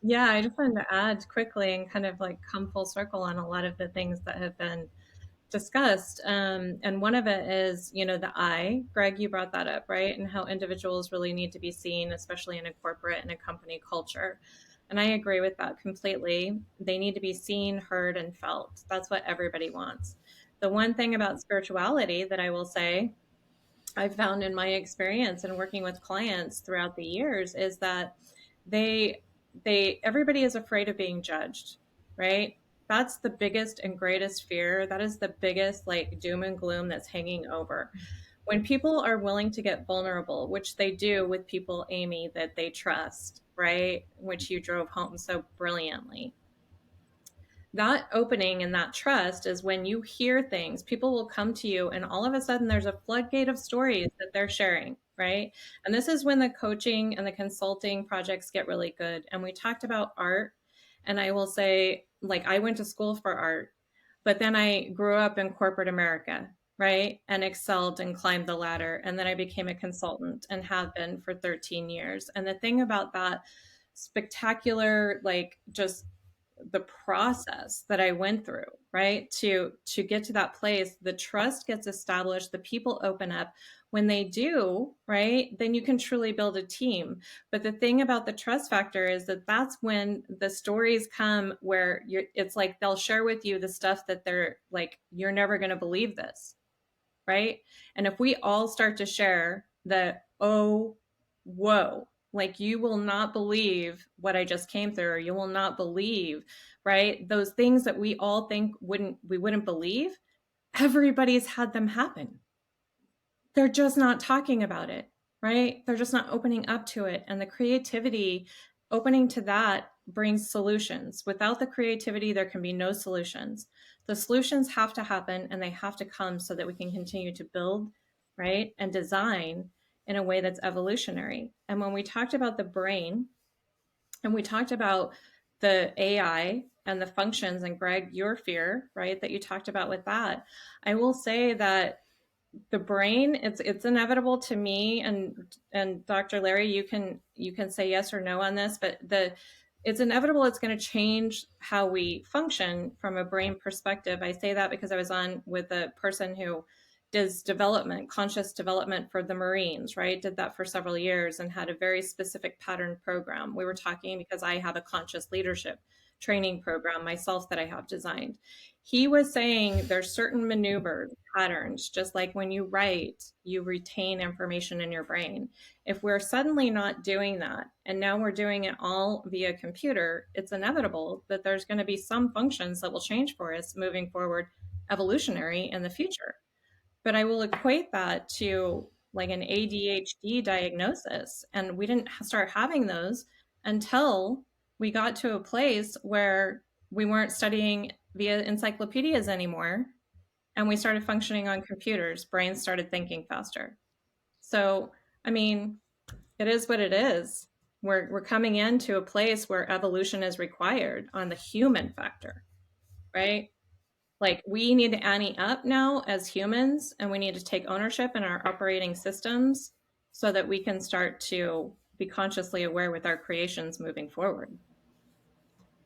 Yeah, I just wanted to add quickly and kind of like come full circle on a lot of the things that have been discussed. And one of it is, the I. Greg, you brought that up, right? And how individuals really need to be seen, especially in a corporate and a company culture. And I agree with that completely. They need to be seen, heard, and felt. That's what everybody wants. The one thing about spirituality that I will say I've found in my experience and working with clients throughout the years is that they everybody is afraid of being judged, right? That's the biggest and greatest fear. That is the biggest like doom and gloom that's hanging over. When people are willing to get vulnerable, which they do with people, Amy, that they trust, right? Which you drove home so brilliantly, that opening and that trust is when you hear things, people will come to you, and all of a sudden there's a floodgate of stories that they're sharing, right? And this is when the coaching and the consulting projects get really good. And we talked about art, and I will say, like, I went to school for art, but then I grew up in corporate America, right? And excelled and climbed the ladder. And then I became a consultant and have been for 13 years. And the thing about that spectacular, like, just the process that I went through, right? To get to that place, the trust gets established, the people open up. When they do, right? Then you can truly build a team. But the thing about the trust factor is that that's when the stories come where it's like they'll share with you the stuff that they're like, you're never going to believe this, right? And if we all start to share the, oh, whoa, like you will not believe what I just came through, or you will not believe, right? Those things that we all think we wouldn't believe, everybody's had them happen. They're just not talking about it, right? They're just not opening up to it. And the creativity, opening to that brings solutions. Without the creativity, there can be no solutions. The solutions have to happen and they have to come so that we can continue to build, right? And design in a way that's evolutionary. And when we talked about the brain and we talked about the AI and the functions, and Greg, your fear, right, that you talked about with that, I will say that the brain, it's inevitable to me, and Dr. Larry, you can say yes or no on this, but it's inevitable it's going to change how we function from a brain perspective. I say that because I was on with a person who does development, conscious development for the Marines, right? Did that for several years and had a very specific pattern program. We were talking because I have a conscious leadership training program myself that I have designed. He was saying there's certain maneuvers, patterns, just like when you write, you retain information in your brain. If we're suddenly not doing that, and now we're doing it all via computer, it's inevitable that there's going to be some functions that will change for us moving forward, evolutionary in the future. But I will equate that to like an ADHD diagnosis. And we didn't start having those until we got to a place where we weren't studying via encyclopedias anymore. And we started functioning on computers. Brains started thinking faster. So, I mean, it is what it is. We're coming into a place where evolution is required on the human factor, right? Like we need to ante up now as humans, and we need to take ownership in our operating systems so that we can start to be consciously aware with our creations moving forward.